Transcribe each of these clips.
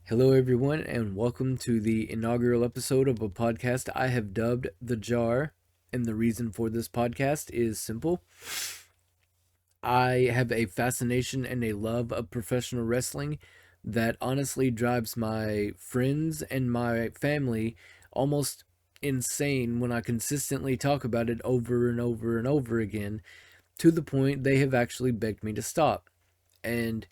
Hello, everyone, and welcome to the inaugural episode of a podcast I have dubbed The Jar. And the reason for this podcast is simple. I have a fascination and a love of professional wrestling that honestly drives my friends and my family almost insane when I consistently talk about it over and over and over again, to the point they have actually begged me to stop. And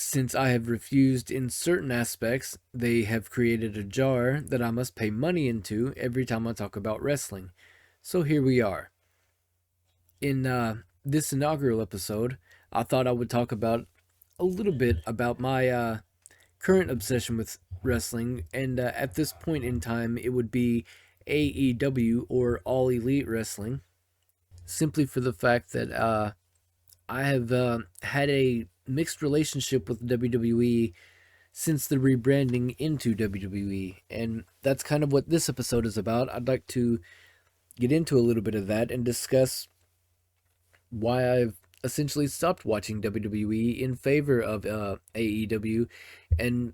since I have refused in certain aspects, they have created a jar that I must pay money into every time I talk about wrestling. So here we are. In this inaugural episode, I thought I would talk about a little bit about my current obsession with wrestling, and at this point in time, it would be AEW or All Elite Wrestling, simply for the fact that I have had a mixed relationship with WWE since the rebranding into WWE. And that's kind of what this episode is about. I'd like to get into a little bit of that and discuss why I've essentially stopped watching WWE in favor of AEW and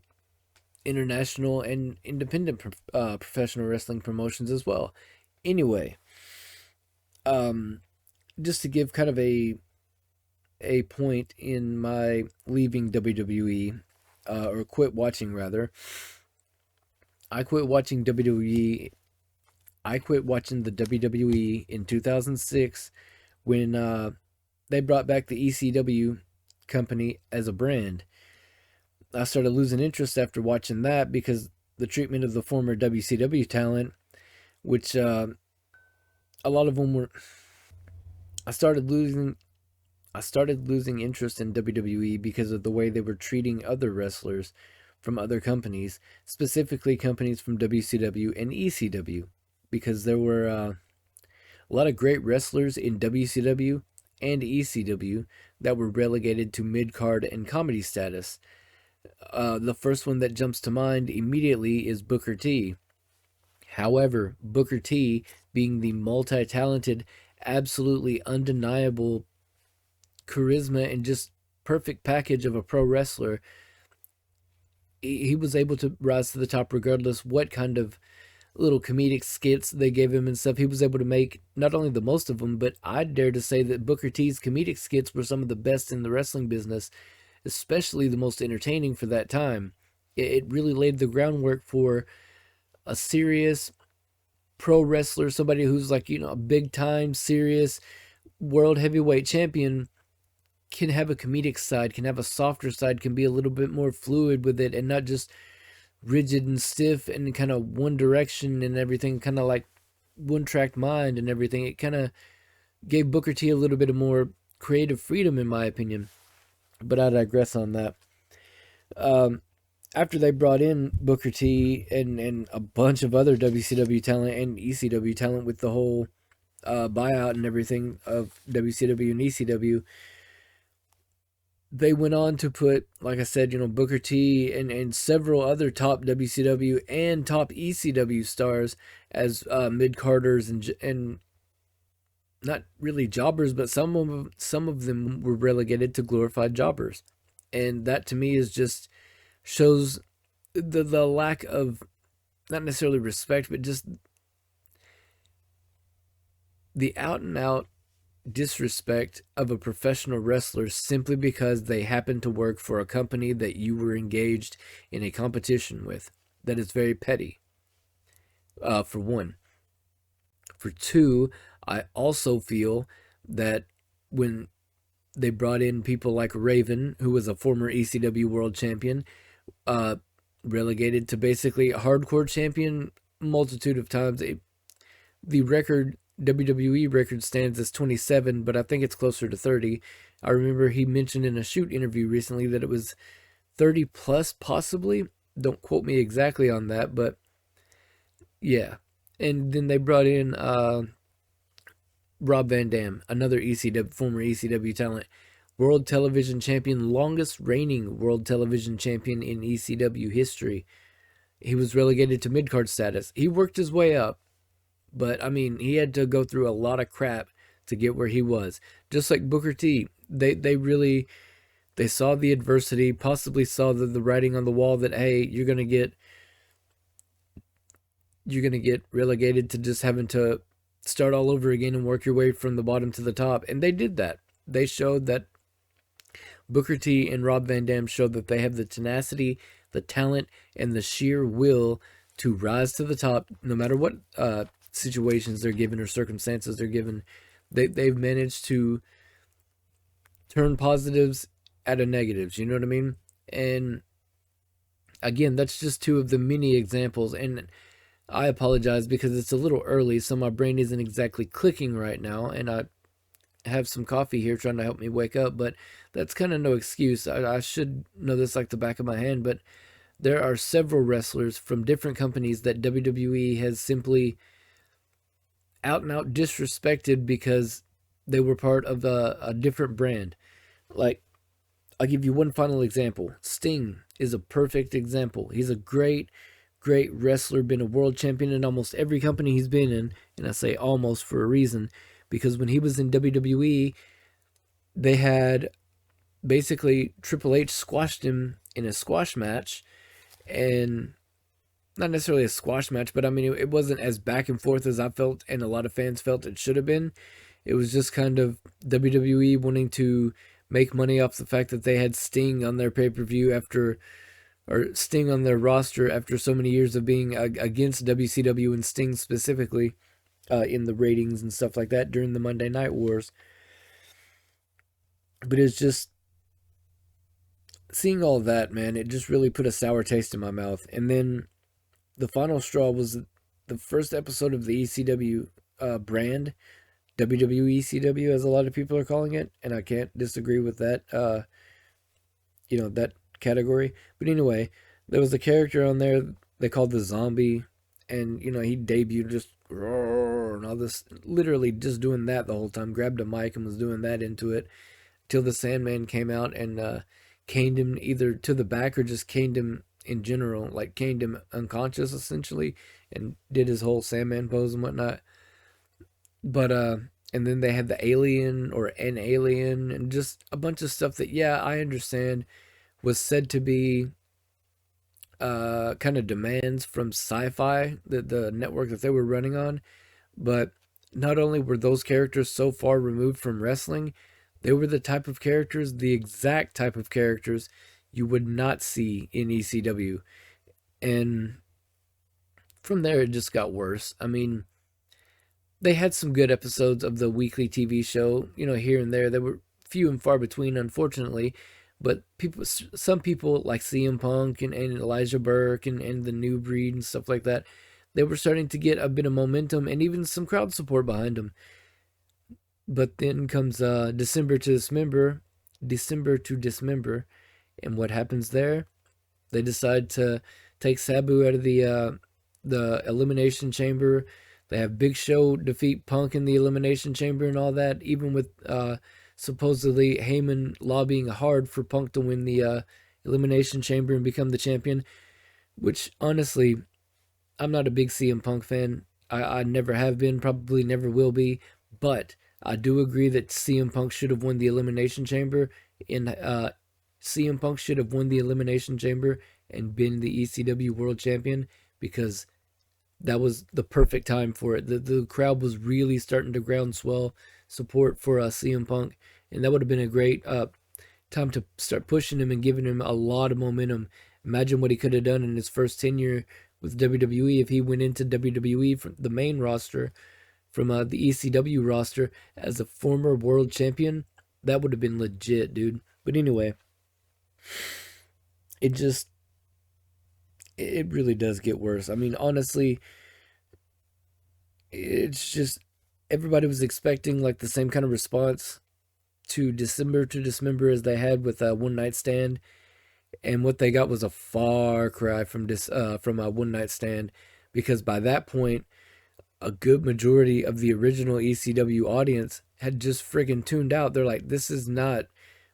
international and independent professional wrestling promotions as well. Anyway, um, just to give kind of a point in my leaving WWE, or quit watching rather. I quit watching WWE. I quit watching the WWE in 2006 when they brought back the ECW company as a brand. I started losing interest after watching that because the treatment of the former WCW talent, which a lot of them were. I started losing I started losing interest in WWE because of the way they were treating other wrestlers from other companies, specifically companies from WCW and ECW, because there were a lot of great wrestlers in WCW and ECW that were relegated to mid card and comedy status. The first one that jumps to mind immediately is Booker T. However, Booker T, being the multi talented, absolutely undeniable charisma and just perfect package of a pro wrestler, he was able to rise to the top regardless what kind of little comedic skits they gave him and stuff. He was able to make not only the most of them, but I dare to say that Booker T's comedic skits were some of the best in the wrestling business, especially the most entertaining for that time. It really laid the groundwork for a serious pro wrestler, somebody who's like, a big time, serious world heavyweight champion can have a comedic side, can have a softer side, can be a little bit more fluid with it and not just rigid and stiff and kind of one direction and everything, kind of like one track mind and everything. It kind of gave Booker T a little bit of more creative freedom, in my opinion. But I digress on that. Um, After they brought in Booker T and a bunch of other WCW talent and ECW talent with the whole buyout and everything of WCW and ECW, they went on to put, like I said, Booker T and several other top WCW and top ECW stars as mid carders and not really jobbers, but some of them were relegated to glorified jobbers, and that to me is just shows the lack of, not necessarily respect, but just the out and out disrespect of a professional wrestler simply because they happen to work for a company that you were engaged in a competition with. That is very petty, for one. For two, I also feel that when they brought in people like Raven, who was a former ECW world champion, uh, relegated to basically a hardcore champion multitude of times. The record WWE record stands as 27, but I think it's closer to 30. I remember he mentioned in a shoot interview recently that it was 30 plus, possibly. Don't quote me exactly on that, but yeah. And then they brought in Rob Van Dam, another former ECW talent, world television champion, longest reigning world television champion in ECW history. He was relegated to mid card status. He worked his way up, but I mean, he had to go through a lot of crap to get where he was. Just like Booker T, they really They saw the adversity, possibly saw the writing on the wall that, hey, you're gonna get relegated to just having to start all over again and work your way from the bottom to the top. And they did that. They showed that Booker T and Rob Van Dam showed that they have the tenacity, the talent, and the sheer will to rise to the top no matter what situations they're given or circumstances they're given. They've managed to turn positives out of negatives. You know what I mean? And again, that's just two of the many examples. And I apologize because it's a little early, so my brain isn't exactly clicking right now, and I have some coffee here trying to help me wake up, but that's kind of no excuse. I should know this like the back of my hand, but there are several wrestlers from different companies that WWE has simply out and out disrespected because they were part of a different brand. Like, I'll give you one final example. Sting is a perfect example. He's a great wrestler, been a world champion in almost every company he's been in, and I say almost for a reason, because when he was in WWE, they had basically Triple H squashed him in a squash match, and not necessarily a squash match, but I mean, it wasn't as back and forth as I felt and a lot of fans felt it should have been. It was just kind of WWE wanting to make money off the fact that they had Sting on their pay-per-view after, or Sting on their roster after so many years of being against WCW and Sting specifically in the ratings and stuff like that during the Monday Night Wars. But it's just seeing all that, man, it just really put a sour taste in my mouth. And then the final straw was the first episode of the ECW brand, WWECW, as a lot of people are calling it, and I can't disagree with that. That category. But anyway, there was a character on there they called the Zombie, and he debuted just roar and all this, literally just doing that the whole time. Grabbed a mic and was doing that into it till the Sandman came out and caned him either to the back or just caned him in general, like caned him unconscious essentially, and did his whole Sandman pose and whatnot. But and then they had the alien or an alien and just a bunch of stuff that, yeah, I understand was said to be kind of demands from Sci-Fi, the network that they were running on. But not only were those characters so far removed from wrestling, they were the type of characters, the exact type of characters you would not see in ECW. And from there, it just got worse. I mean, they had some good episodes of the weekly TV show, here and there. They were few and far between, unfortunately. But some people like CM Punk and Elijah Burke and the New Breed and stuff like that, they were starting to get a bit of momentum and even some crowd support behind them. But then comes December to Dismember, and what happens there? They decide to take Sabu out of the Elimination Chamber. They have Big Show defeat Punk in the Elimination Chamber and all that, even with supposedly Heyman lobbying hard for Punk to win the Elimination Chamber and become the champion, which honestly, I'm not a big CM Punk fan. I never have been, probably never will be, but I do agree that CM Punk should have won the Elimination Chamber, and CM Punk should have won the Elimination Chamber and been the ECW World Champion, because that was the perfect time for it. The crowd was really starting to groundswell support for CM Punk, and that would have been a great time to start pushing him and giving him a lot of momentum. Imagine what he could have done in his first tenure with WWE if he went into WWE from the main roster, from the ECW roster as a former world champion. That would have been legit, dude. But anyway, it really does get worse. I mean, honestly, it's just everybody was expecting like the same kind of response to Dismember as they had with One Night Stand, and what they got was a far cry from a One Night Stand, because by that point, a good majority of the original ECW audience had just friggin' tuned out. They're like, this is not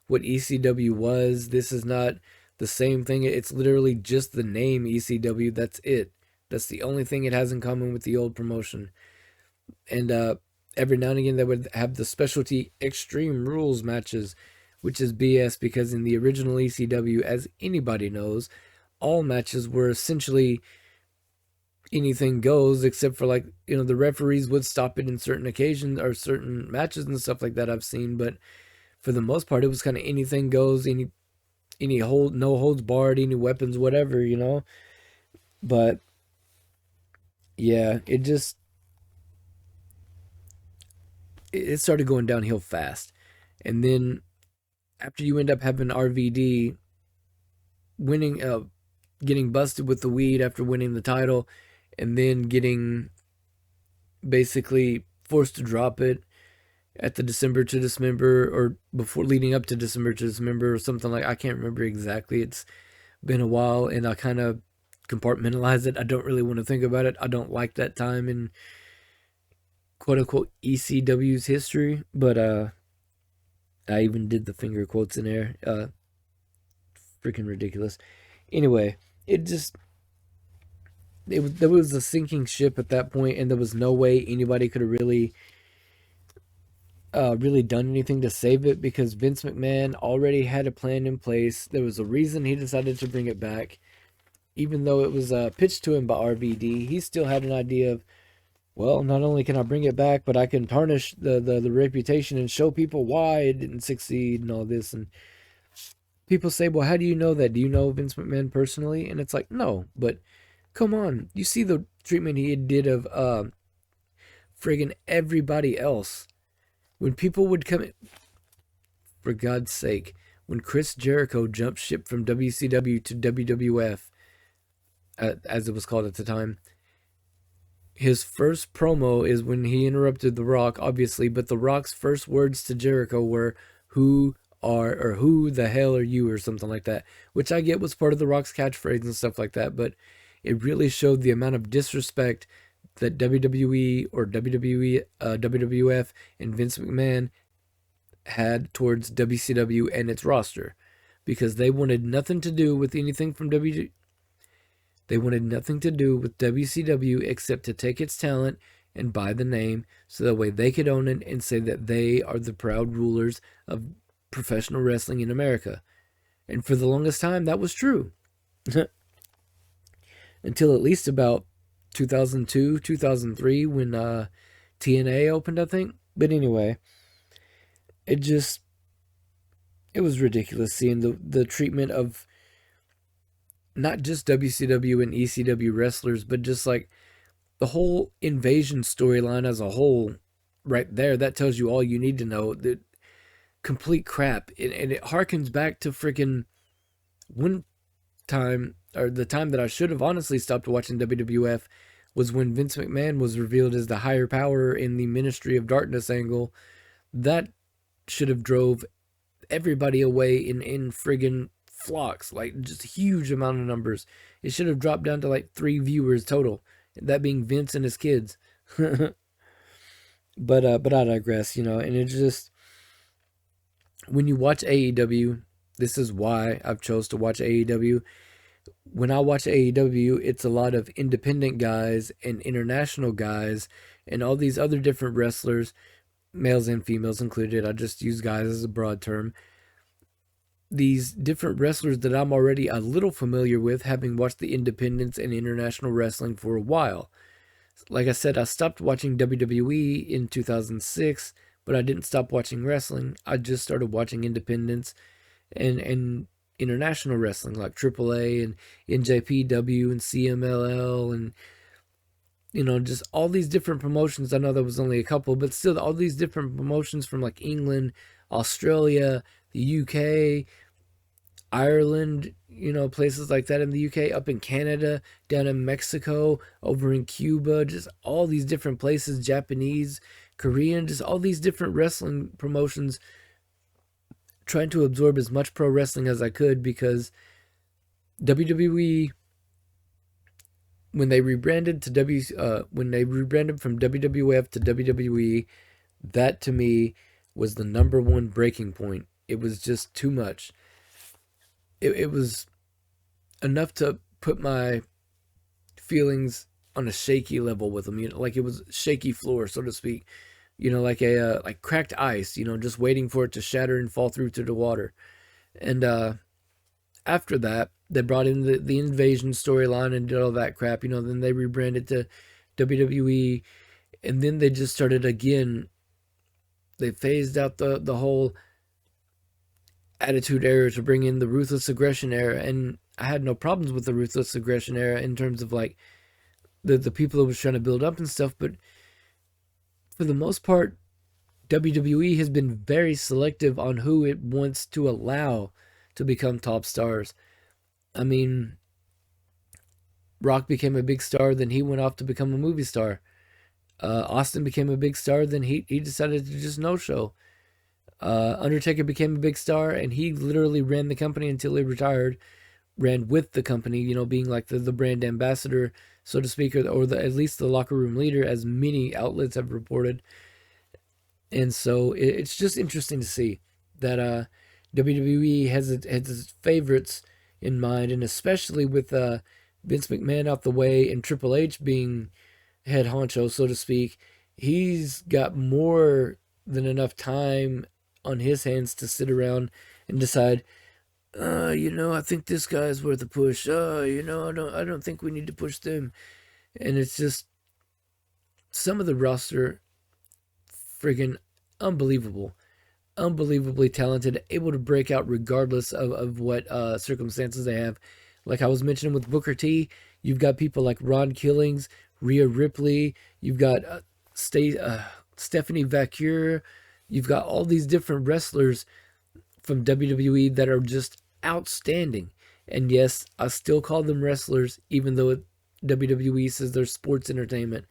what ECW was. This is not the same thing. It's literally just the name ECW. That's it. That's the only thing it has in common with the old promotion. And every now and again, they would have the specialty Extreme Rules matches, which is BS because in the original ECW, as anybody knows, all matches were essentially anything goes, except for like, the referees would stop it in certain occasions or certain matches and stuff like that I've seen, but for the most part it was kind of anything goes, any hold, no holds barred, any weapons, whatever. But yeah, it started going downhill fast. And then after you end up having RVD winning, getting busted with the weed after winning the title, and then getting basically forced to drop it at the December to Dismember, or before, leading up to December to Dismember, or something like, I can't remember exactly. It's been a while, and I kind of compartmentalize it. I don't really want to think about it. I don't like that time in quote unquote ECW's history, but I even did the finger quotes in there. Freaking ridiculous. Anyway, it just there was a sinking ship at that point, and there was no way anybody could have really done anything to save it, because Vince McMahon already had a plan in place. There was a reason he decided to bring it back, even though it was pitched to him by RVD. He still had an idea of, well, not only can I bring it back, but I can tarnish the reputation and show people why it didn't succeed and all this. And people say, well, how do you know that? Do you know Vince McMahon personally? And it's like, no, but come on. You see the treatment he did of friggin' everybody else. When people would come in, for God's sake, when Chris Jericho jumped ship from WCW to WWF, as it was called at the time, his first promo is when he interrupted The Rock, obviously, but The Rock's first words to Jericho were, who the hell are you, or something like that, which I get was part of The Rock's catchphrase and stuff like that, but it really showed the amount of disrespect that WWE or WWF and Vince McMahon had towards WCW and its roster, because they wanted nothing to do with anything from They wanted nothing to do with WCW except to take its talent and buy the name, so that way they could own it and say that they are the proud rulers of professional wrestling in America. And for the longest time, that was true. Until at least about 2002, 2003, when TNA opened, I think. But anyway, it was ridiculous seeing the treatment of not just WCW and ECW wrestlers, but just like the whole invasion storyline as a whole. Right there, that tells you all you need to know. That complete crap, and it harkens back to freaking one time, or the time that I should have honestly stopped watching WWF, was when Vince McMahon was revealed as the higher power in the Ministry of Darkness angle. That should have drove everybody away in friggin' flocks, like just a huge amount of numbers. It should have dropped down to like 3 viewers total, that being Vince and his kids. But I digress, and it just, when you watch AEW, this is why I've chose to watch AEW. When I watch AEW, it's a lot of independent guys and international guys and all these other different wrestlers, males and females included. I just use guys as a broad term. These different wrestlers that I'm already a little familiar with, having watched the independents and international wrestling for a while. Like I said, I stopped watching WWE in 2006, but I didn't stop watching wrestling. I just started watching independents and international wrestling like AAA and NJPW and CMLL and just all these different promotions. I know there was only a couple, but still all these different promotions from like England, Australia, the UK, Ireland, places like that in the UK, up in Canada, down in Mexico, over in Cuba, just all these different places, Japanese, Korean, just all these different wrestling promotions, trying to absorb as much pro wrestling as I could, because WWE, when they rebranded from WWF to WWE, that to me was the number one breaking point. It was just too much. It was enough to put my feelings on a shaky level with them, like it was shaky floor, so to speak. like a like cracked ice, just waiting for it to shatter and fall through to the water. And after that, they brought in the invasion storyline and did all that crap. Then they rebranded to WWE, and then they just started again. They phased out the whole attitude era to bring in the ruthless aggression era, and I had no problems with the ruthless aggression era in terms of like the people that was trying to build up and stuff. But for the most part, WWE has been very selective on who it wants to allow to become top stars. I mean, Rock became a big star, then he went off to become a movie star. Austin became a big star, then he decided to just no show. Undertaker became a big star, and he literally ran the company until he retired. Ran with the company, being like the brand ambassador, so to speak, or at least the locker room leader, as many outlets have reported. And so it's just interesting to see that WWE has its favorites in mind, and especially with Vince McMahon out the way and Triple H being head honcho, so to speak, he's got more than enough time on his hands to sit around and decide, I think this guy's worth a push. I don't think we need to push them. And it's just some of the roster, friggin' unbelievable, unbelievably talented, able to break out regardless of what circumstances they have. Like I was mentioning with Booker T, you've got people like Ron Killings, Rhea Ripley, you've got Stephanie Vacure, you've got all these different wrestlers from WWE that are just outstanding. And yes, I still call them wrestlers, even though WWE says they're sports entertainment.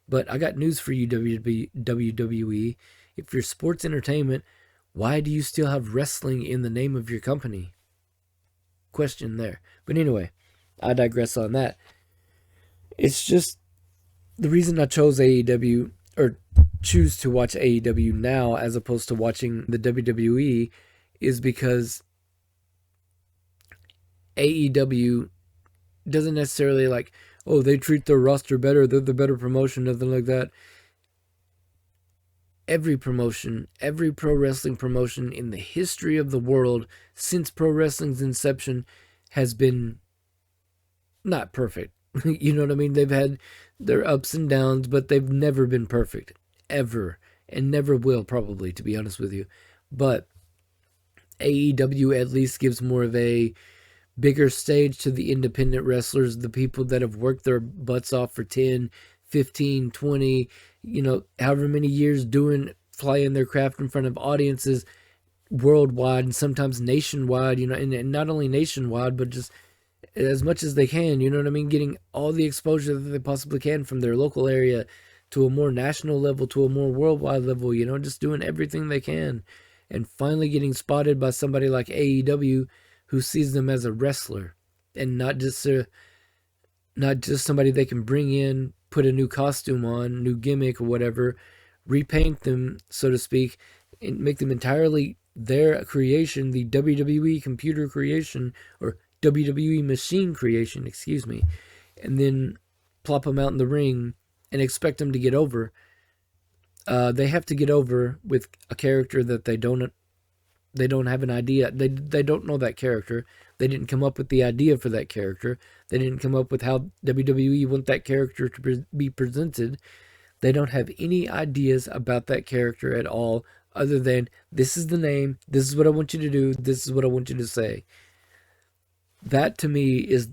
But I got news for you, WWE. If you're sports entertainment, why do you still have wrestling in the name of your company? Question there. But anyway, I digress on that. It's just the reason I chose AEW, or choose to watch AEW now as opposed to watching the WWE, is because AEW doesn't necessarily like, oh, they treat their roster better, they're the better promotion, nothing like that. Every promotion, every pro wrestling promotion in the history of the world since pro wrestling's inception has been not perfect. You know what I mean? They've had their ups and downs, but they've never been perfect. Ever. And never will, probably, to be honest with you. But AEW at least gives more of a bigger stage to the independent wrestlers, the people that have worked their butts off for 10, 15, 20, however many years flying their craft in front of audiences worldwide and sometimes nationwide, and not only nationwide, but just as much as they can, you know what I mean? Getting all the exposure that they possibly can from their local area to a more national level, to a more worldwide level, just doing everything they can. And finally getting spotted by somebody like AEW who sees them as a wrestler and not just somebody they can bring in, put a new costume on, new gimmick or whatever, repaint them, so to speak, and make them entirely their creation, the WWE computer creation, or WWE machine creation, excuse me, and then plop them out in the ring and expect them to get over. They have to get over with a character that they don't have an idea. They don't know that character. They didn't come up with the idea for that character. They didn't come up with how WWE want that character to be presented. They don't have any ideas about that character at all, other than this is the name, this is what I want you to do, this is what I want you to say. That to me is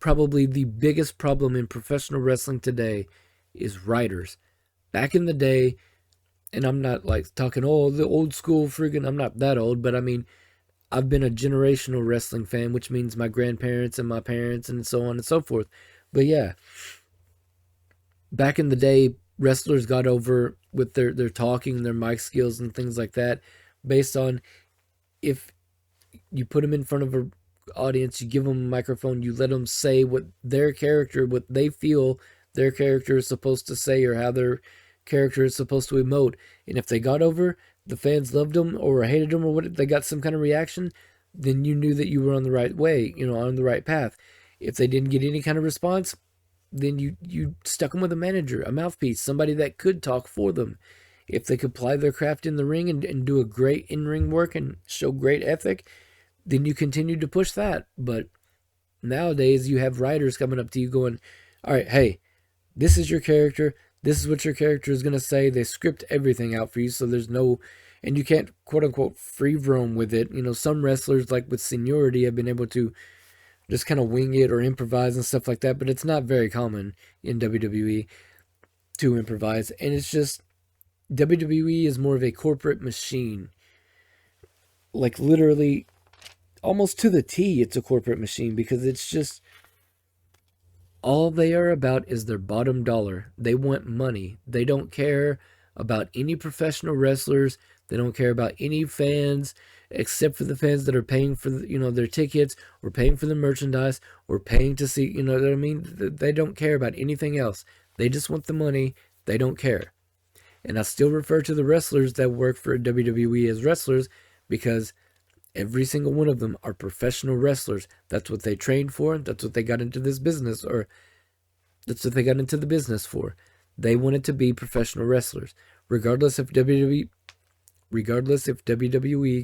probably the biggest problem in professional wrestling today, is writers. Back in the day, and I'm not like talking, the old school friggin', I'm not that old, but I mean, I've been a generational wrestling fan, which means my grandparents and my parents and so on and so forth. But yeah, back in the day, wrestlers got over with their talking, their mic skills and things like that, based on if you put them in front of an audience, you give them a microphone, you let them say what they feel their character is supposed to say, or how their character is supposed to emote. And if they got over, the fans loved them or hated them, or what, they got some kind of reaction, then you knew that you were on the right way, on the right path. If they didn't get any kind of response, then you stuck them with a manager, a mouthpiece, somebody that could talk for them. if they could apply their craft in the ring and do a great in-ring work and show great ethic, then you continue to push that. But nowadays you have writers coming up to you going, all right, hey, this is your character. This is what your character is going to say. They script everything out for you, so there's no, and you can't quote unquote free roam with it. You know, some wrestlers, like with seniority, have been able to just kind of wing it or improvise and stuff like that, but it's not very common in WWE to improvise. And it's just, WWE is more of a corporate machine. Like literally, almost to the T, it's a corporate machine because it's just all they are about is their bottom dollar. They want money. They don't care about any professional wrestlers. They don't care about any fans except for the fans that are paying for their tickets or paying for the merchandise or paying to see, you know what I mean? They don't care about anything else. They just want the money. They don't care. And I still refer to the wrestlers that work for WWE as wrestlers because every single one of them are professional wrestlers. That's what they trained for. That's what they got into this business, or that's what they got into the business for. They wanted to be professional wrestlers, regardless if WWE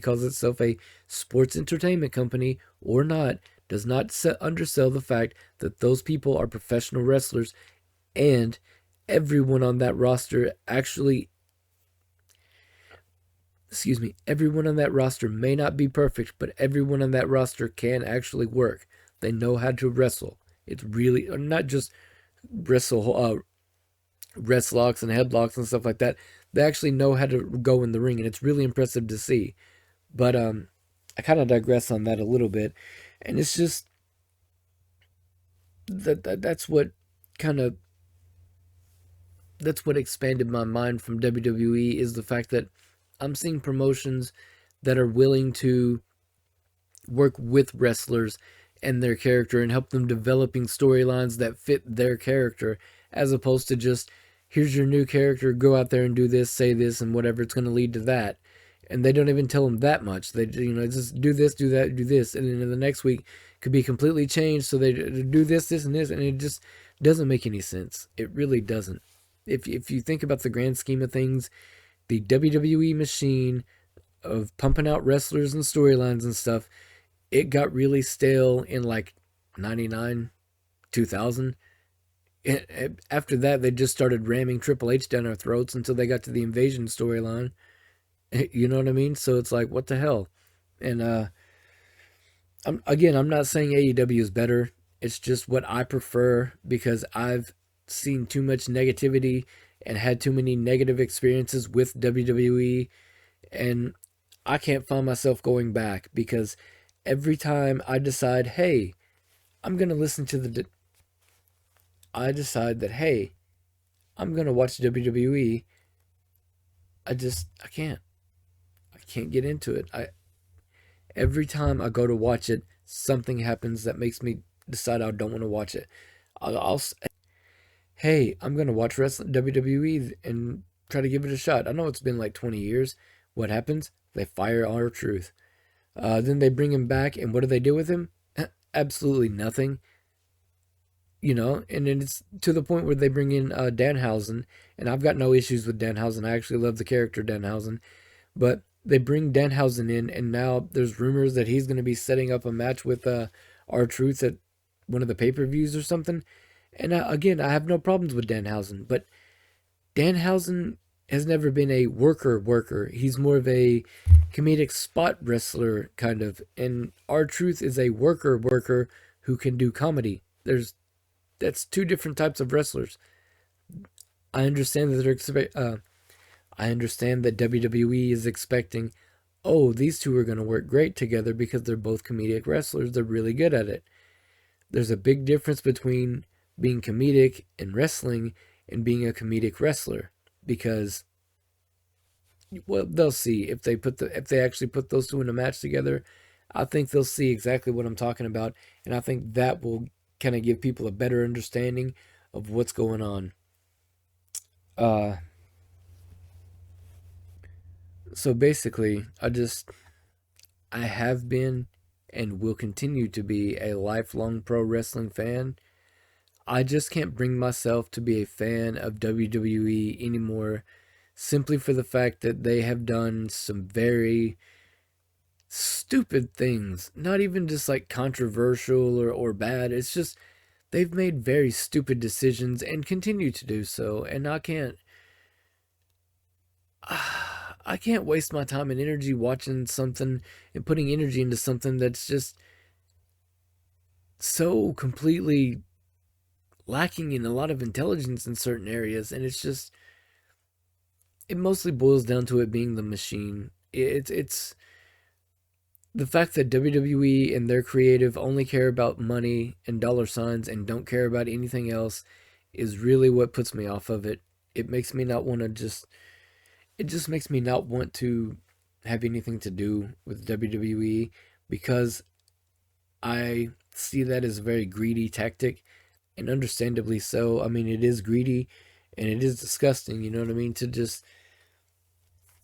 calls itself a sports entertainment company or not. Does not undersell the fact that those people are professional wrestlers, and everyone on that roster everyone on that roster may not be perfect, but everyone on that roster can actually work. They know how to wrestle. It's really not just wrestle locks and headlocks and stuff like that. They actually know how to go in the ring, and it's really impressive to see. But I kind of digress on that a little bit, and it's just that's what kind of that's what expanded my mind from WWE is the fact that I'm seeing promotions that are willing to work with wrestlers and their character and help them developing storylines that fit their character, as opposed to just, here's your new character, go out there and do this, say this, and whatever, it's going to lead to that. And they don't even tell them that much. They, just do this, do that, do this, and then the next week could be completely changed. So they do this, this, and this, and it just doesn't make any sense. It really doesn't. If you think about the grand scheme of things, the WWE machine of pumping out wrestlers and storylines and stuff, it got really stale in like 99, 2000. After that, they just started ramming Triple H down our throats until they got to the Invasion storyline. You know what I mean? So it's like, what the hell? And I'm not saying AEW is better. It's just what I prefer because I've seen too much negativity and had too many negative experiences with WWE, and I can't find myself going back because every time I decide, hey, I'm going to listen to I decide that, hey, I'm going to watch WWE, I can't. I can't get into it. Every time I go to watch it, something happens that makes me decide I don't want to watch it. I'll hey, I'm going to watch WWE and try to give it a shot. I know it's been like 20 years. What happens? They fire R-Truth. Then they bring him back, and what do they do with him? Absolutely nothing. And then it's to the point where they bring in Danhausen, and I've got no issues with Danhausen. I actually love the character Danhausen. But they bring Danhausen in, and now there's rumors that he's going to be setting up a match with R-Truth at one of the pay-per-views or something. And again, I have no problems with Danhausen, but Danhausen has never been a worker. He's more of a comedic spot wrestler, kind of. And R-Truth is a worker who can do comedy. That's two different types of wrestlers. I understand that I understand that WWE is expecting, oh, these two are going to work great together because they're both comedic wrestlers. They're really good at it. There's a big difference between being comedic in wrestling and being a comedic wrestler, because they'll see if they actually put those two in a match together. I think they'll see exactly what I'm talking about, and I think that will kind of give people a better understanding of what's going on. So basically, I have been and will continue to be a lifelong pro wrestling fan. I just can't bring myself to be a fan of WWE anymore simply for the fact that they have done some very stupid things. Not even just like controversial or bad. It's just they've made very stupid decisions and continue to do so. And I can't waste my time and energy watching something and putting energy into something that's just so completely lacking in a lot of intelligence in certain areas. And it's just, it mostly boils down to it being the machine. It's the fact that WWE and their creative only care about money and dollar signs and don't care about anything else is really what puts me off of it. It makes me not want to just, it just makes me not want to have anything to do with WWE because I see that as a very greedy tactic, and understandably so. I mean, it is greedy and it is disgusting, you know what I mean? To just,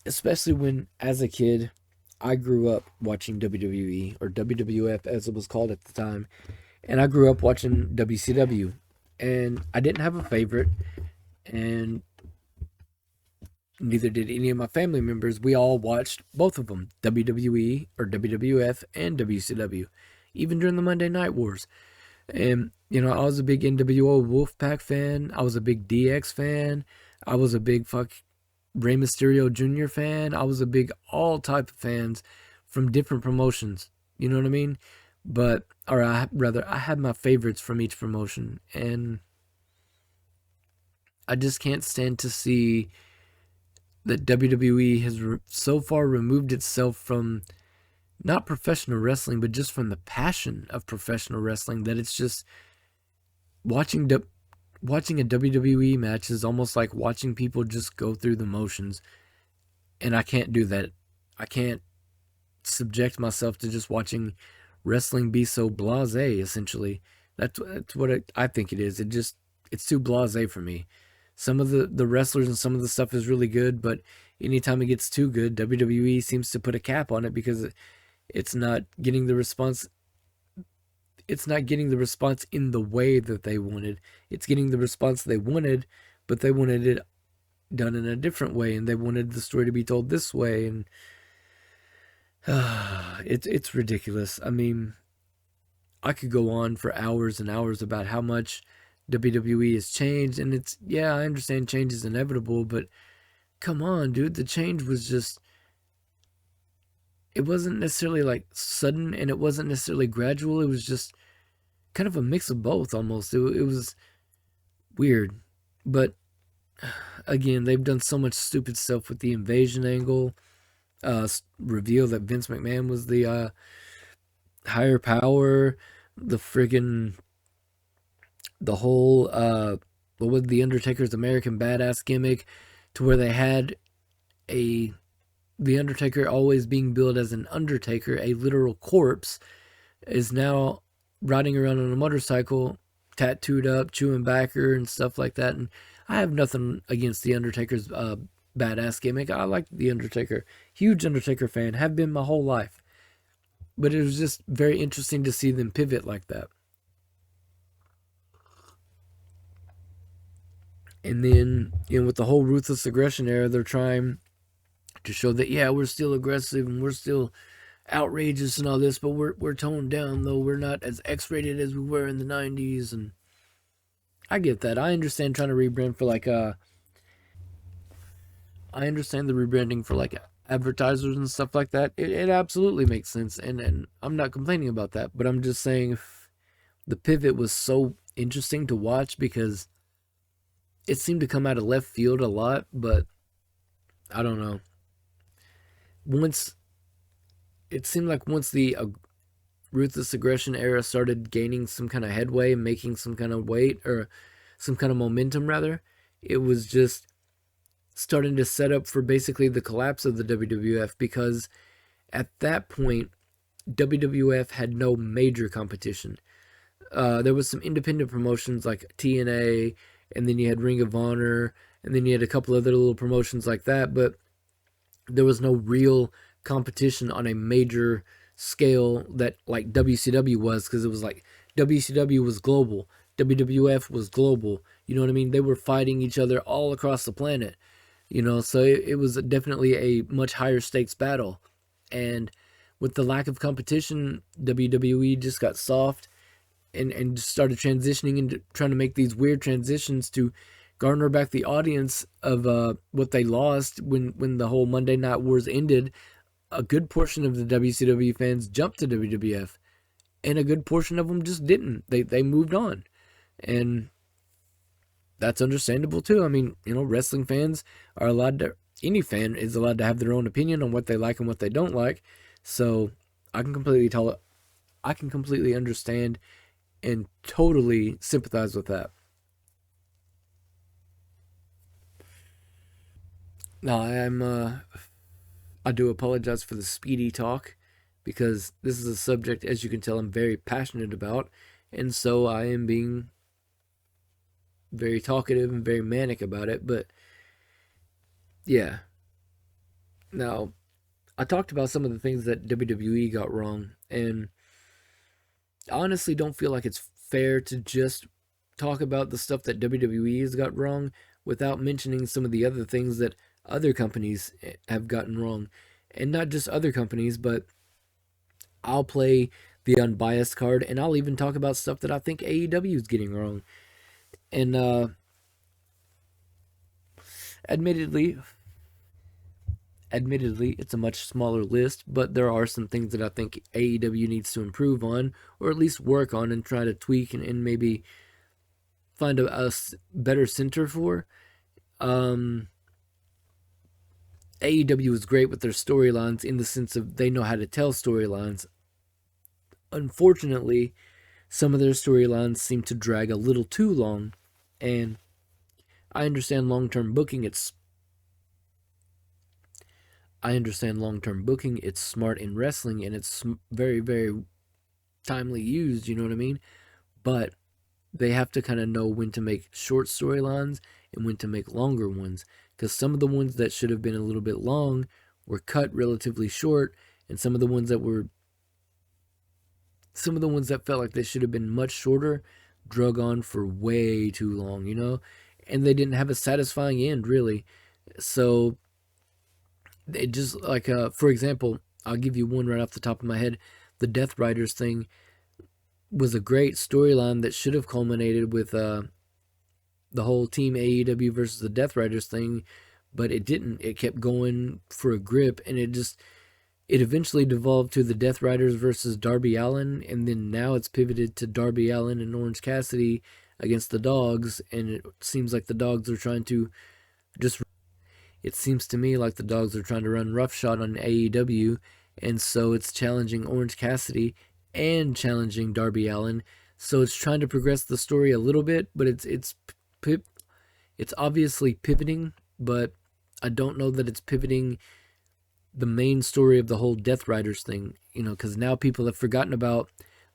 especially when as a kid, I grew up watching WWE or WWF as it was called at the time, and I grew up watching WCW, and I didn't have a favorite, and neither did any of my family members. We all watched both of them, WWE or WWF and WCW, even during the Monday Night Wars. And, you know, I was a big NWO Wolfpack fan. I was a big DX fan. I was a big Rey Mysterio Jr. fan. I was a big all type of fans from different promotions. You know what I mean? But, or rather, I had my favorites from each promotion. And I just can't stand to see that WWE has so far removed itself from not professional wrestling, but just from the passion of professional wrestling. That it's just watching watching a WWE match is almost like watching people just go through the motions, and I can't do that. I can't subject myself to just watching wrestling be so blasé. Essentially, that's what I think it is. It's too blasé for me. Some of the wrestlers and some of the stuff is really good, but anytime it gets too good, WWE seems to put a cap on it because it's not getting the response. It's not getting the response in the way that they wanted. It's getting the response they wanted, but they wanted it done in a different way, and they wanted the story to be told this way, and it's ridiculous. I mean, I could go on for hours and hours about how much WWE has changed, and it's, yeah, I understand change is inevitable, but come on, dude, the change was just, it wasn't necessarily like sudden, and it wasn't necessarily gradual. It was just kind of a mix of both almost. It was weird, but again, they've done so much stupid stuff with the invasion angle, reveal that Vince McMahon was the higher power, the friggin' the whole what was the Undertaker's American Badass gimmick, to where they had the Undertaker always being billed as an Undertaker, a literal corpse, is now riding around on a motorcycle, tattooed up, chewing backer and stuff like that. And I have nothing against the Undertaker's badass gimmick. I like the Undertaker, huge Undertaker fan, have been my whole life. But it was just very interesting to see them pivot like that. And then, you know, with the whole ruthless aggression era, they're trying to show that, yeah, we're still aggressive and we're still outrageous and all this, but we're toned down, though. We're not as X-rated as we were in the 90s. And I get that. I understand trying to rebrand for like I understand the rebranding for like advertisers and stuff like that. It absolutely makes sense, and I'm not complaining about that, but I'm just saying the pivot was so interesting to watch because it seemed to come out of left field a lot, but I don't know. Once it seemed like once the ruthless aggression era started gaining some kind of headway, making some kind of weight or some kind of momentum rather, it was just starting to set up for basically the collapse of the WWF, because at that point WWF had no major competition. There was some independent promotions like TNA, and then you had Ring of Honor, and then you had a couple other little promotions like that, but there was no real competition on a major scale that like WCW was, because it was like WCW was global, WWF was global. You know what I mean? They were fighting each other all across the planet. So it was definitely a much higher stakes battle. And with the lack of competition, WWE just got soft and just started transitioning into trying to make these weird transitions to garner back the audience of what they lost when the whole Monday Night Wars ended. A good portion of the WCW fans jumped to WWF, and a good portion of them just didn't. They moved on, and that's understandable too. I mean, wrestling fans are allowed to. Any fan is allowed to have their own opinion on what they like and what they don't like. So I can completely tell. I can completely understand and totally sympathize with that. Now I do apologize for the speedy talk because this is a subject, as you can tell, I'm very passionate about, and so I am being very talkative and very manic about it. But yeah, now I talked about some of the things that WWE got wrong, and I honestly don't feel like it's fair to just talk about the stuff that WWE has got wrong without mentioning some of the other things that other companies have gotten wrong. And not just other companies, but I'll play the unbiased card and I'll even talk about stuff that I think AEW is getting wrong. And admittedly, admittedly, it's a much smaller list, but there are some things that I think AEW needs to improve on, or at least work on and try to tweak and maybe find a better center for. Um, AEW is great with their storylines in the sense of they know how to tell storylines. Unfortunately, some of their storylines seem to drag a little too long, and I understand long-term booking. It's smart in wrestling, and it's very, very timely used. You know what I mean? But they have to kind of know when to make short storylines and when to make longer ones. Because some of the ones that should have been a little bit long were cut relatively short, and some of the ones that felt like they should have been much shorter drug on for way too long. And they didn't have a satisfying end really. So it just like for example, I'll give you one right off the top of my head. The Death Riders thing was a great storyline that should have culminated with the whole Team AEW versus the Death Riders thing, but it didn't. It kept going for a grip, and it eventually devolved to the Death Riders versus Darby Allin, and then now it's pivoted to Darby Allin and Orange Cassidy against the Dogs, and it seems like the Dogs are trying to just. It seems to me like the Dogs are trying to run roughshod on AEW, and so it's challenging Orange Cassidy and challenging Darby Allin. So it's trying to progress the story a little bit, but it's obviously pivoting, but I don't know that it's pivoting the main story of the whole Death Riders thing, because now people have forgotten about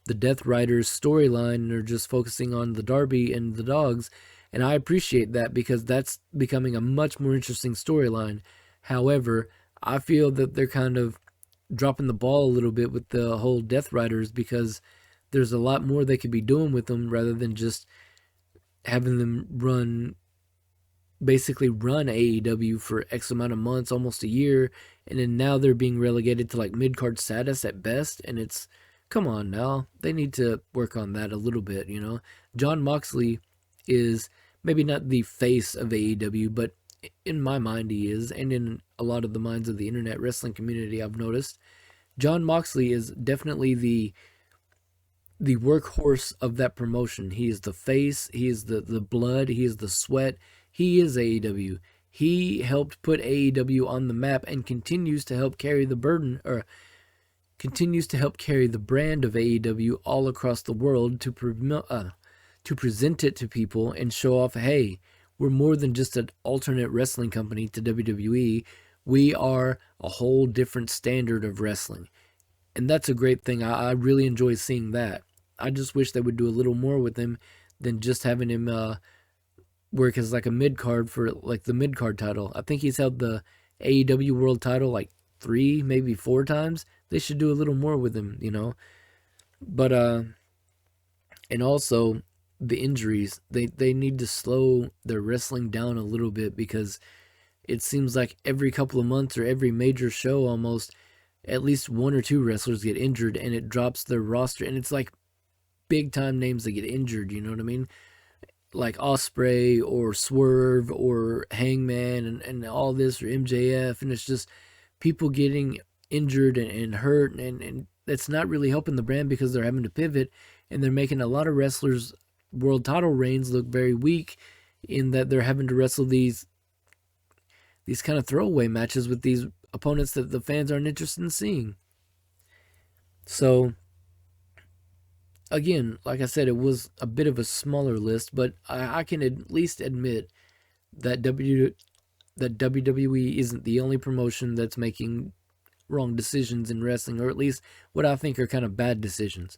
the Death Riders storyline and are just focusing on the Darby and the Dogs. And I appreciate that because that's becoming a much more interesting storyline. However, I feel that they're kind of dropping the ball a little bit with the whole Death Riders because there's a lot more they could be doing with them rather than just having them basically run AEW for X amount of months, almost a year, and then now they're being relegated to like mid card status at best, and it's come on now. They need to work on that a little bit. Jon Moxley is maybe not the face of AEW, but in my mind he is, and in a lot of the minds of the internet wrestling community I've noticed. Jon Moxley is definitely the workhorse of that promotion. He is the face, he is the blood, he is the sweat, he is AEW. He helped put AEW on the map and continues to help carry the burden, or continues to help carry the brand of AEW all across the world to present it to people and show off, hey, we're more than just an alternate wrestling company to WWE. We are a whole different standard of wrestling. And that's a great thing. I really enjoy seeing that. I just wish they would do a little more with him than just having him work as like a mid card for like the mid card title. I think he's held the AEW World title like 3, maybe 4 times. They should do a little more with him. But and also the injuries. They need to slow their wrestling down a little bit because it seems like every couple of months or every major show almost, at least one or two wrestlers get injured and it drops their roster. And it's like big time names that get injured, you know what I mean? Like Osprey or Swerve or Hangman and all this, or MJF. And it's just people getting injured and hurt. And it's not really helping the brand because they're having to pivot and they're making a lot of wrestlers' world title reigns look very weak in that they're having to wrestle these kind of throwaway matches with these opponents that the fans aren't interested in seeing. So again, like I said, it was a bit of a smaller list, but I can at least admit that WWE isn't the only promotion that's making wrong decisions in wrestling, or at least what I think are kind of bad decisions.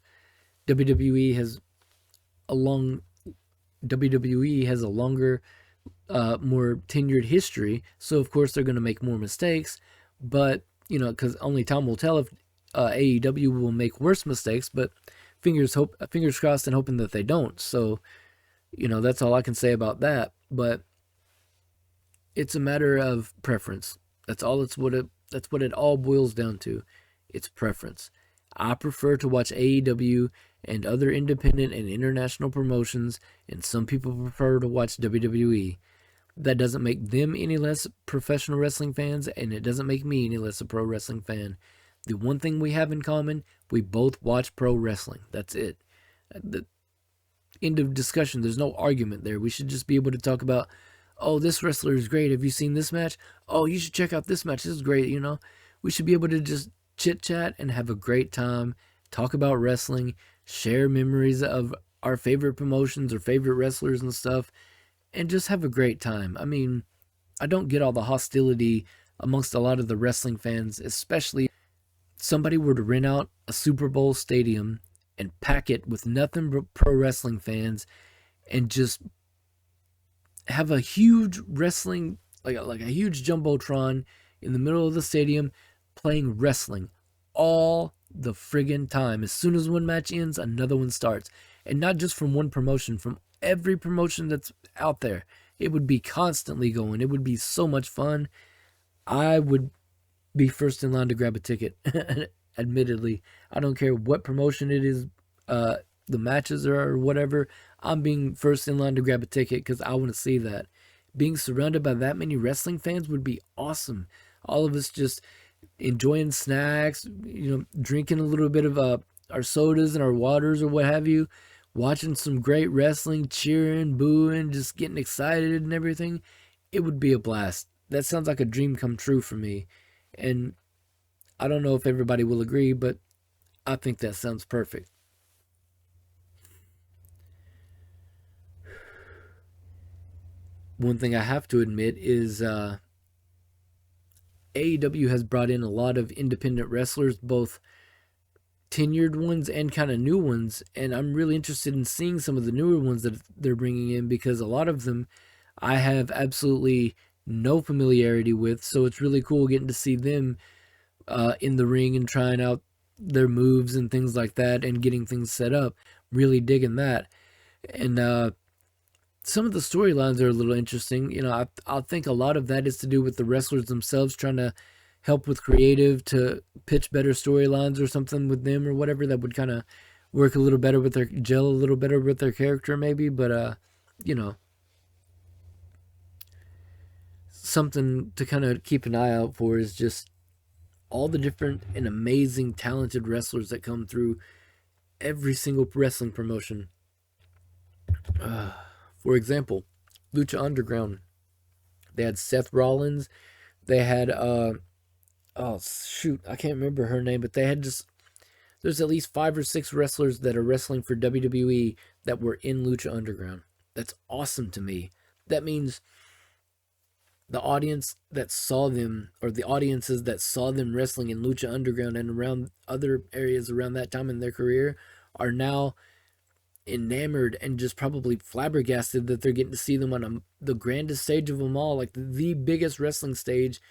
WWE has a long WWE has a longer, more tenured history, so of course they're going to make more mistakes. But because only time will tell if AEW will make worse mistakes. But fingers crossed and hoping that they don't. So that's all I can say about that. But it's a matter of preference. That's what it all boils down to. It's preference. I prefer to watch AEW and other independent and international promotions, and some people prefer to watch WWE. That doesn't make them any less professional wrestling fans, and it doesn't make me any less a pro wrestling fan. The one thing we have in common, we both watch pro wrestling. That's it. The end of discussion. There's no argument there. We should just be able to talk about, oh, this wrestler is great. Have you seen this match? Oh, you should check out this match. This is great. We should be able to just chit chat and have a great time, talk about wrestling, share memories of our favorite promotions or favorite wrestlers and stuff, and just have a great time. I mean, I don't get all the hostility amongst a lot of the wrestling fans, especially if somebody were to rent out a Super Bowl stadium and pack it with nothing but pro wrestling fans and just have a huge wrestling, like a huge jumbotron in the middle of the stadium playing wrestling all the friggin' time. As soon as one match ends, another one starts. And not just from one promotion, from every promotion that's out there. It would be constantly going. It would be so much fun. I would be first in line to grab a ticket. Admittedly, I don't care what promotion it is, the matches are or whatever. I'm being first in line to grab a ticket because I want to see that. Being surrounded by that many wrestling fans would be awesome. All of us just enjoying snacks, drinking a little bit of our sodas and our waters or what have you, watching some great wrestling, cheering, booing, just getting excited and everything. It would be a blast. That sounds like a dream come true for me. And I don't know if everybody will agree, but I think that sounds perfect. One thing I have to admit is AEW has brought in a lot of independent wrestlers, both tenured ones and kind of new ones, and I'm really interested in seeing some of the newer ones that they're bringing in because a lot of them I have absolutely no familiarity with, so it's really cool getting to see them in the ring and trying out their moves and things like that and getting things set up. Really digging that. And some of the storylines are a little interesting. I think a lot of that is to do with the wrestlers themselves trying to help with creative to pitch better storylines or something with them or whatever that would kind of work a little better with their gel a little better with their character maybe. But something to kind of keep an eye out for is just all the different and amazing talented wrestlers that come through every single wrestling promotion. For example, Lucha Underground. They had Seth Rollins. They had oh shoot, I can't remember her name, but they had there's at least 5 or 6 wrestlers that are wrestling for WWE that were in Lucha Underground. That's awesome to me. That means the audience that saw them, or the audiences that saw them wrestling in Lucha Underground and around other areas around that time in their career, are now enamored and just probably flabbergasted that they're getting to see them on the grandest stage of them all, like the biggest wrestling stage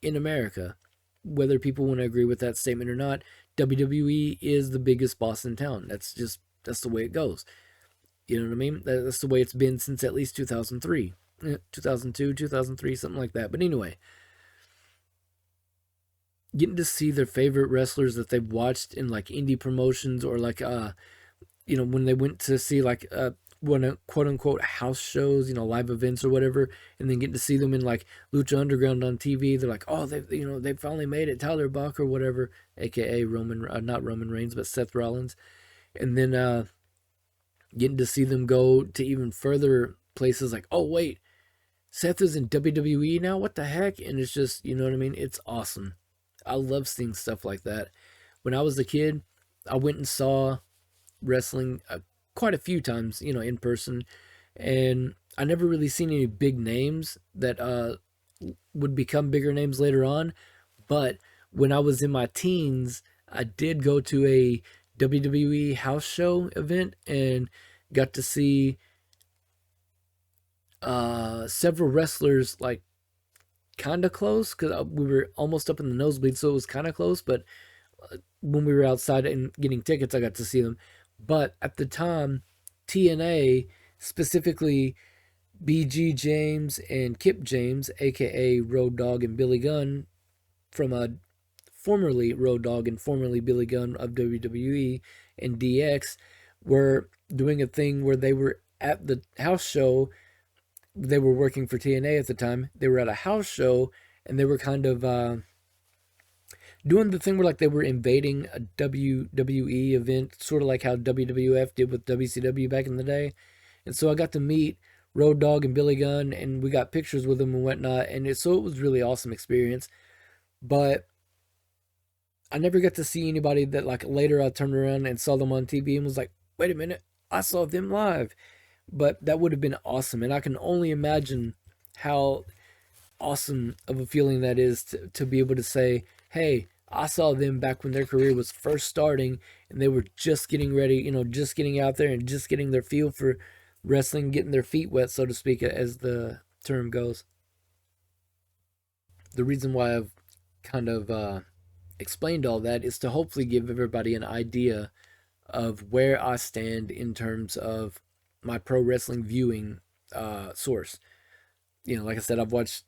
in America. Whether people want to agree with that statement or not, WWE is the biggest boss in town. That's the way it goes. You know what I mean? That's the way it's been since at least 2003. 2002, 2003, something like that. But anyway, getting to see their favorite wrestlers that they've watched in like indie promotions, or like when they went to see like one quote unquote house shows, live events or whatever, and then getting to see them in like Lucha Underground on TV. They're like, oh, they finally made it, Tyler Bach or whatever, aka Roman, not Roman Reigns, but Seth Rollins. And then getting to see them go to even further places, like, oh wait, Seth is in WWE now, what the heck? And it's just, you know what I mean, it's awesome. I love seeing stuff like that. When I was a kid, I went and saw wrestling quite a few times, in person, and I never really seen any big names that would become bigger names later on. But when I was in my teens, I did go to a WWE house show event and got to see several wrestlers, like, kind of close, because we were almost up in the nosebleed, so it was kind of close. But when we were outside and getting tickets, I got to see them. But at the time, TNA, specifically BG James and Kip James, aka Road Dogg and Billy Gunn, from a formerly Road Dogg and formerly Billy Gunn of WWE and DX, were doing a thing where they were at the house show. They were working for TNA at the time. They were at a house show, and they were kind of doing the thing where, like, they were invading a WWE event, sort of like how WWF did with WCW back in the day. And so I got to meet Road Dogg and Billy Gunn, and we got pictures with them and whatnot. And so it was really awesome experience. But I never got to see anybody that, like, later I turned around and saw them on TV and was like, wait a minute, I saw them live. But that would have been awesome. And I can only imagine how awesome of a feeling that is to be able to say, hey, I saw them back when their career was first starting, and they were just getting ready, just getting out there and just getting their feel for wrestling, getting their feet wet, so to speak, as the term goes. The reason why I've kind of explained all that is to hopefully give everybody an idea of where I stand in terms of my pro wrestling viewing source. Like I said, I've watched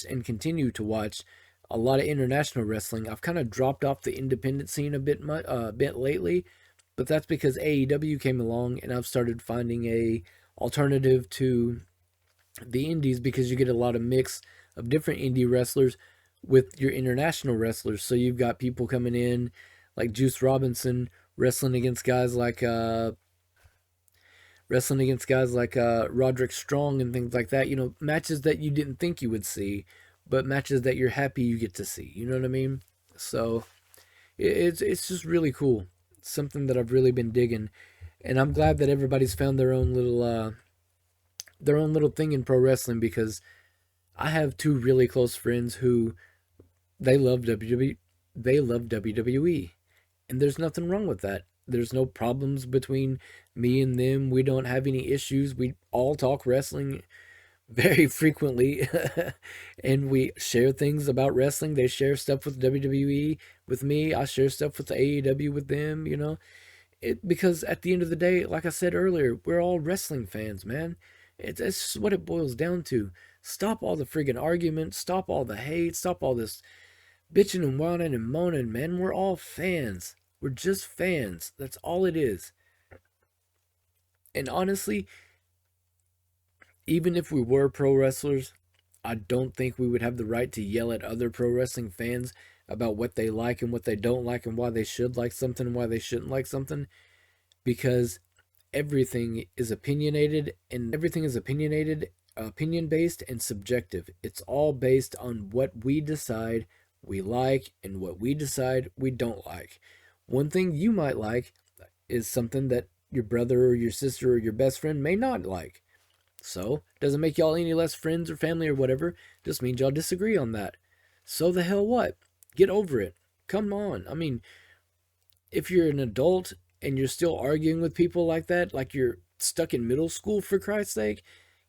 and continue to watch a lot of international wrestling. I've kind of dropped off the independent scene a bit lately, but that's because AEW came along, and I've started finding a alternative to the indies, because you get a lot of mix of different indie wrestlers with your international wrestlers. So you've got people coming in like Juice Robinson wrestling against guys like Roderick Strong and things like that. Matches that you didn't think you would see, but matches that you're happy you get to see. You know what I mean? So it's just really cool. It's something that I've really been digging, and I'm glad that everybody's found their own little thing in pro wrestling, because I have two really close friends who they love WWE, and there's nothing wrong with that. There's no problems between me and them. We don't have any issues. We all talk wrestling very frequently, and we share things about wrestling. They share stuff with WWE with me. I share stuff with the AEW with them. Because at the end of the day, like I said earlier, we're all wrestling fans, man. It's just what it boils down to. Stop all the friggin' arguments. Stop all the hate. Stop all this bitching and whining and moaning, man. We're all fans. We're just fans. That's all it is. And honestly, even if we were pro wrestlers, I don't think we would have the right to yell at other pro wrestling fans about what they like and what they don't like, and why they should like something and why they shouldn't like something, because everything is opinionated, opinion based, and subjective. It's all based on what we decide we like and what we decide we don't like. One thing you might like is something that your brother or your sister or your best friend may not like. So, it doesn't make y'all any less friends or family or whatever. Just means y'all disagree on that. So the hell what? Get over it. Come on. I mean, if you're an adult and you're still arguing with people like that, like you're stuck in middle school, for Christ's sake,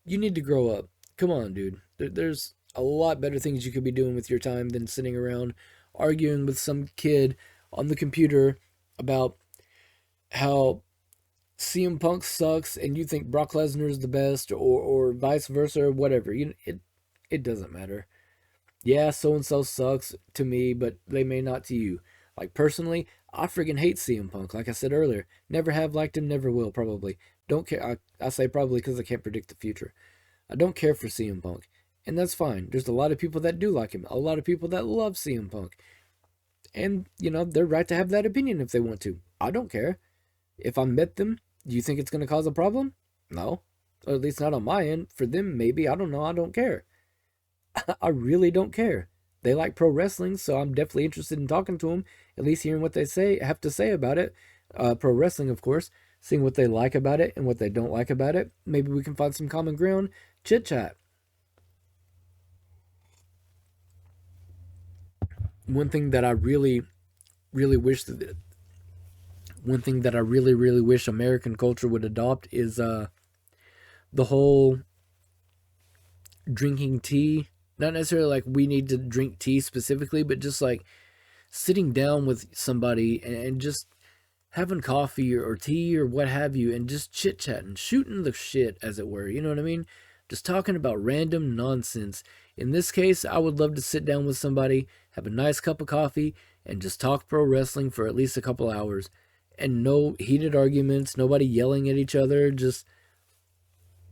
you need to grow up. Come on, dude. There's a lot better things you could be doing with your time than sitting around arguing with some kid on the computer about how CM Punk sucks and you think Brock Lesnar is the best, or vice versa, or whatever. It doesn't matter. Yeah, so and so sucks to me, but they may not to you. Like personally, I friggin' hate CM Punk. Like I said earlier, never have liked him, never will probably. Don't care. I say probably because I can't predict the future. I don't care for CM Punk, and that's fine. There's a lot of people that do like him, a lot of people that love CM Punk, and they're right to have that opinion if they want to. I don't care. If I met them, do you think it's going to cause a problem? No, or at least not on my end. For them, maybe. I don't know. I don't care. I really don't care. They like pro wrestling, so I'm definitely interested in talking to them, at least hearing what they have to say about it. Pro wrestling, of course, seeing what they like about it and what they don't like about it. Maybe we can find some common ground, chit chat. One thing that I really, really wish that one thing that I really, really wish American culture would adopt is the whole drinking tea. Not necessarily like we need to drink tea specifically, but just like sitting down with somebody and just having coffee or tea or what have you, and just chit chatting, shooting the shit, as it were. You know what I mean? Just talking about random nonsense. In this case, I would love to sit down with somebody, have a nice cup of coffee, and just talk pro wrestling for at least a couple hours. And no heated arguments, nobody yelling at each other, just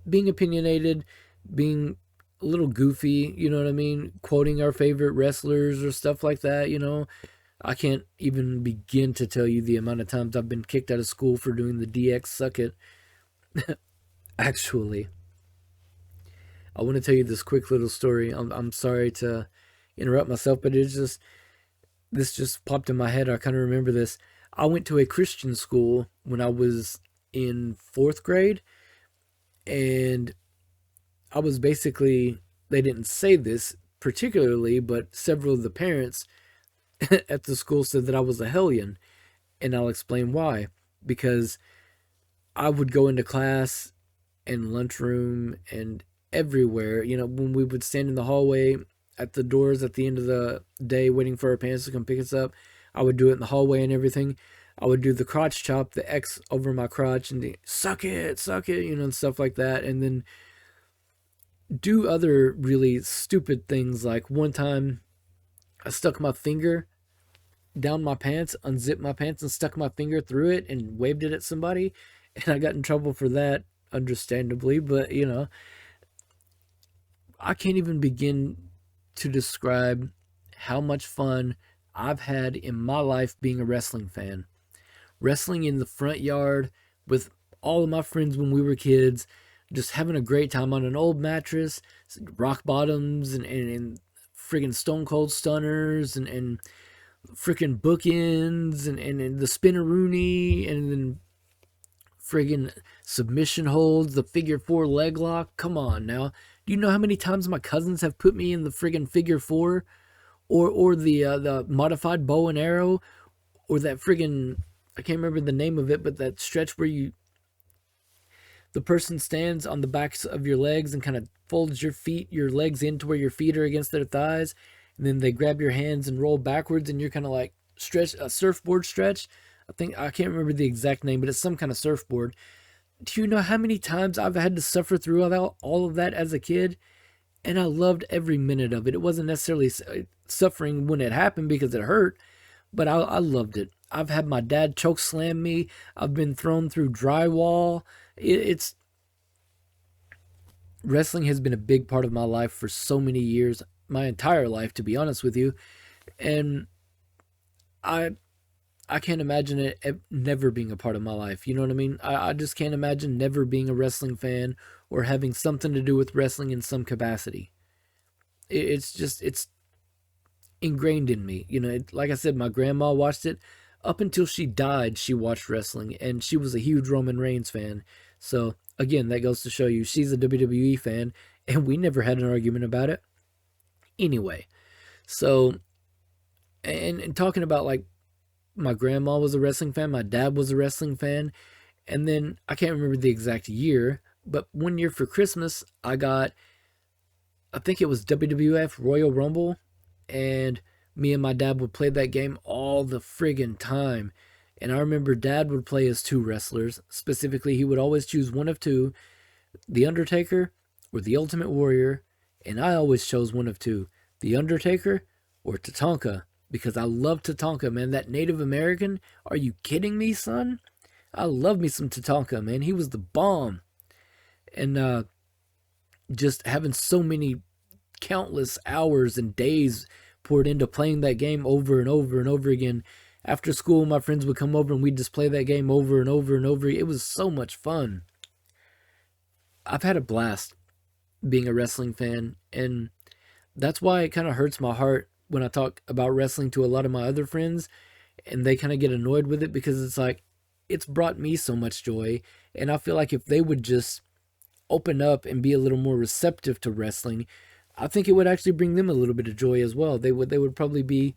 being opinionated, being a little goofy, you know what I mean? Quoting our favorite wrestlers or stuff like that. I can't even begin to tell you the amount of times I've been kicked out of school for doing the DX suck it. Actually, I want to tell you this quick little story. I'm sorry to interrupt myself, but this just popped in my head. I kind of remember this. I went to a Christian school when I was in fourth grade, and I was basically, they didn't say this particularly, but several of the parents at the school said that I was a hellion, and I'll explain why. Because I would go into class and lunchroom and everywhere, when we would stand in the hallway at the doors at the end of the day waiting for our parents to come pick us up, I would do it in the hallway and everything. I would do the crotch chop, the X over my crotch, and the suck it, and stuff like that. And then do other really stupid things. Like one time I stuck my finger down my pants, unzipped my pants, and stuck my finger through it and waved it at somebody. And I got in trouble for that, understandably. But, I can't even begin to describe how much fun I've had in my life being a wrestling fan. Wrestling in the front yard with all of my friends when we were kids, just having a great time on an old mattress, rock bottoms, and friggin' stone cold stunners, and freaking bookends, and the spinneroonie, and then friggin' submission holds, the figure four leg lock. Come on now. Do you know how many times my cousins have put me in the friggin' figure four, or the modified bow and arrow, or that friggin', I can't remember the name of it, but that stretch where the person stands on the backs of your legs and kind of folds your legs in to where your feet are against their thighs, and then they grab your hands and roll backwards, and you're kind of like stretch, a surfboard stretch. I can't remember the exact name, but it's some kind of surfboard. Do you know how many times I've had to suffer through all of that as a kid? And I loved every minute of it. It wasn't necessarily suffering when it happened because it hurt, but I loved it. I've had my dad choke slam me. I've been thrown through drywall. It's wrestling has been a big part of my life for so many years, my entire life, to be honest with you. And I I can't imagine it never being a part of my life. You know what I mean? I just can't imagine never being a wrestling fan or having something to do with wrestling in some capacity. It's ingrained in me. Like I said, my grandma watched it. Up until she died, she watched wrestling, and she was a huge Roman Reigns fan. So, again, that goes to show you she's a WWE fan, and we never had an argument about it. Anyway, so, and talking about, like, my grandma was a wrestling fan, my dad was a wrestling fan, and then I can't remember the exact year, but one year for Christmas, I think it was WWF Royal Rumble, and me and my dad would play that game all the friggin' time. And I remember Dad would play as two wrestlers. Specifically, he would always choose one of two, The Undertaker or The Ultimate Warrior. And I always chose one of two, The Undertaker or Tatanka. Because I love Tatanka, man. That Native American. Are you kidding me, son? I love me some Tatanka, man. He was the bomb. And just having so many countless hours and days poured into playing that game over and over and over again. After school, my friends would come over and we'd just play that game over and over and over. It was so much fun. I've had a blast being a wrestling fan, and that's why it kind of hurts my heart when I talk about wrestling to a lot of my other friends, and they kind of get annoyed with it because it's like, it's brought me so much joy, and I feel like if they would just open up and be a little more receptive to wrestling, I think it would actually bring them a little bit of joy as well. They would probably be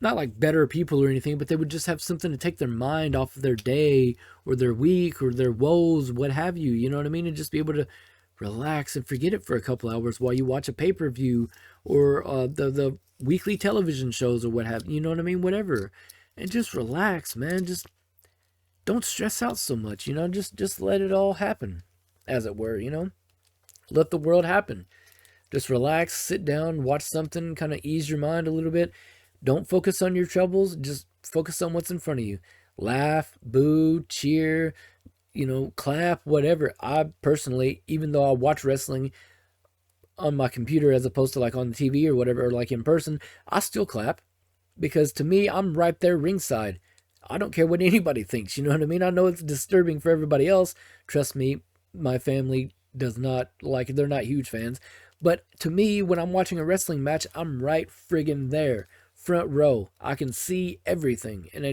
not like better people or anything, but they would just have something to take their mind off of their day or their week or their woes, what have you. You know what I mean? And just be able to relax and forget it for a couple hours while you watch a pay-per-view or the weekly television shows or what have you. You know what I mean? Whatever, and just relax, man. Just don't stress out so much. Just let it all happen, as it were. Let the world happen. Just relax, sit down, watch something, kind of ease your mind a little bit. Don't focus on your troubles. Just focus on what's in front of you. Laugh, boo, cheer, clap, whatever. I personally, even though I watch wrestling on my computer as opposed to like on the TV or whatever, or like in person, I still clap because to me, I'm right there ringside. I don't care what anybody thinks. You know what I mean? I know it's disturbing for everybody else. Trust me, my family does not like it. They're not huge fans. But to me, when I'm watching a wrestling match, I'm right friggin' there. Front row. I can see everything. And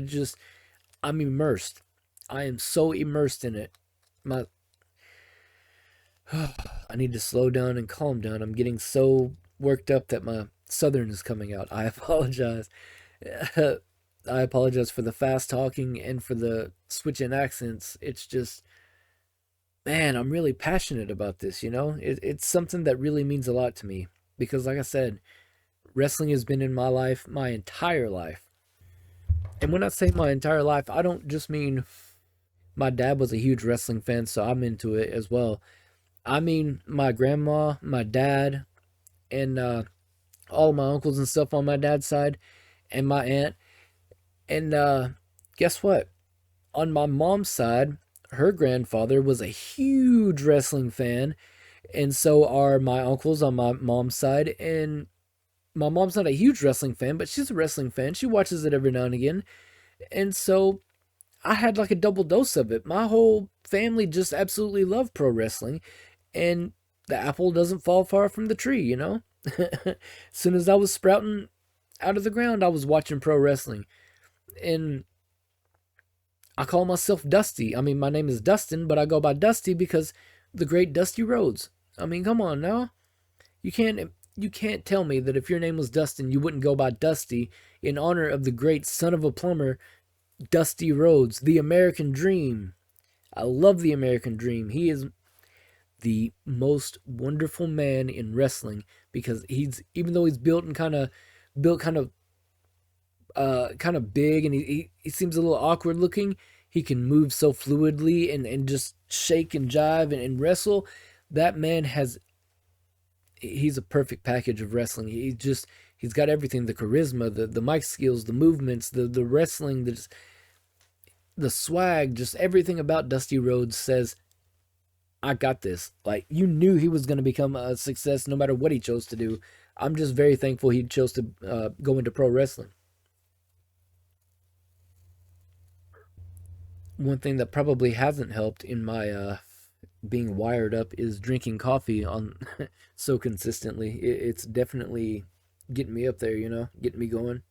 I'm immersed. I am so immersed in it. My I need to slow down and calm down. I'm getting so worked up that my southern is coming out. I apologize. I apologize for the fast talking and for the switch in accents. It's just, man, I'm really passionate about this. It's something that really means a lot to me. Because, like I said, wrestling has been in my life my entire life. And when I say my entire life, I don't just mean my dad was a huge wrestling fan, so I'm into it as well. I mean, my grandma, my dad, and all my uncles and stuff on my dad's side, and my aunt. And guess what? On my mom's side, her grandfather was a huge wrestling fan, and so are my uncles on my mom's side. And my mom's not a huge wrestling fan, but she's a wrestling fan. She watches it every now and again. And so I had like a double dose of it. My whole family just absolutely loved pro wrestling, and the apple doesn't fall far from the tree. As soon as I was sprouting out of the ground, I was watching pro wrestling. And I call myself Dusty. I mean, my name is Dustin, but I go by Dusty because the great Dusty Rhodes. I mean, come on now. You can't tell me that if your name was Dustin, you wouldn't go by Dusty in honor of the great son of a plumber, Dusty Rhodes, the American Dream. I love the American Dream. He is the most wonderful man in wrestling because even though he's built kind of big, and he seems a little awkward looking, he can move so fluidly and just shake and jive and wrestle. That man he's a perfect package of wrestling. He's got everything: the charisma, the mic skills, the movements, the wrestling, the swag, just everything about Dusty Rhodes says, I got this. Like, you knew he was going to become a success no matter what he chose to do. I'm just very thankful he chose to go into pro wrestling. One thing that probably hasn't helped in my being wired up is drinking coffee on so consistently. It's definitely getting me up there, getting me going.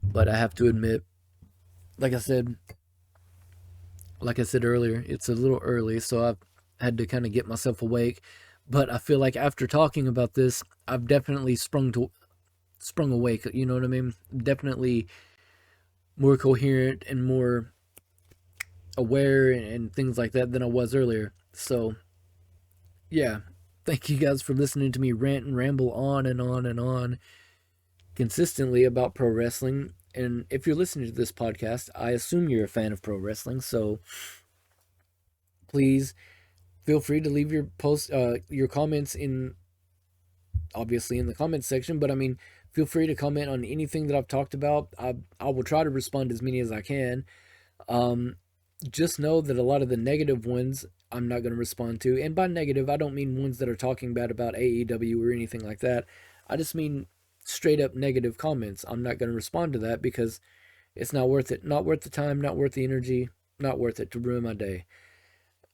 But I have to admit, like I said, earlier, it's a little early, so I've had to kind of get myself awake. But I feel like after talking about this, I've definitely sprung awake. You know what I mean? Definitely more coherent and more aware and things like that than I was earlier. So, yeah. Thank you guys for listening to me rant and ramble on and on and on consistently about pro wrestling. And if you're listening to this podcast, I assume you're a fan of pro wrestling. So please feel free to leave your comments in, obviously, in the comments section. But I mean, feel free to comment on anything that I've talked about. I will try to respond as many as I can. Um, just know that a lot of the negative ones I'm not going to respond to. And by negative, I don't mean ones that are talking bad about AEW or anything like that. I just mean straight up negative comments. I'm not going to respond to that because it's not worth it. Not worth the time, not worth the energy, not worth it to ruin my day.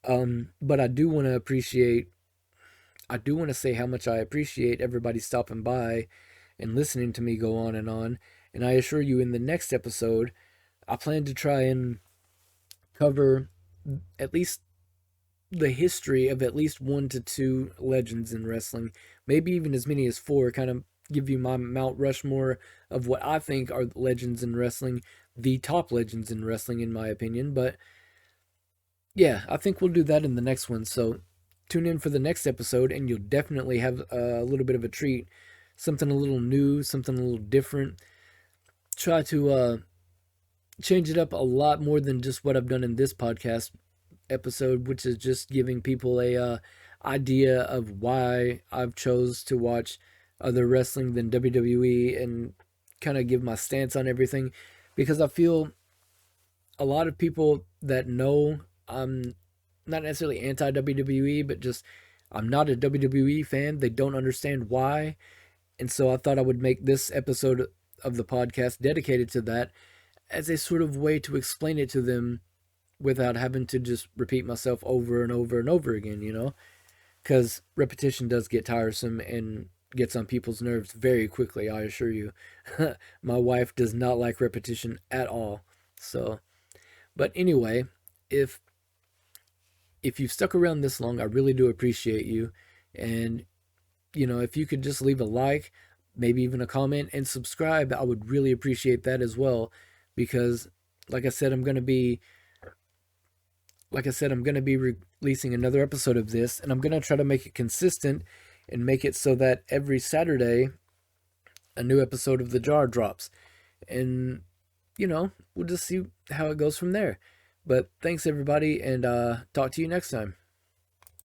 But I do want to say how much I appreciate everybody stopping by and listening to me go on and on. And I assure you, in the next episode, I plan to try and cover at least the history of at least 1 to 2 legends in wrestling, maybe even as many as 4, kind of give you my Mount Rushmore of what I think are legends in wrestling, the top legends in wrestling, in my opinion. But yeah, I think we'll do that in the next one. So tune in for the next episode, and you'll definitely have a little bit of a treat. Something a little new, something a little different. Try to change it up a lot more than just what I've done in this podcast episode, which is just giving people a idea of why I've chose to watch other wrestling than WWE and kind of give my stance on everything, because I feel a lot of people that know I'm not necessarily anti WWE, but just I'm not a WWE fan. They don't understand why. And so I thought I would make this episode of the podcast dedicated to that as a sort of way to explain it to them without having to just repeat myself over and over and over again, you know? Because repetition does get tiresome and gets on people's nerves very quickly, I assure you. My wife does not like repetition at all. So, but anyway, if you've stuck around this long, I really do appreciate you. And, you know, if you could just leave a like, maybe even a comment, and subscribe, I would really appreciate that as well. Because, like I said, I'm going to be releasing another episode of this, and I'm going to try to make it consistent and make it so that every Saturday a new episode of The Jar drops. And, you know, we'll just see how it goes from there. But thanks, everybody, and talk to you next time.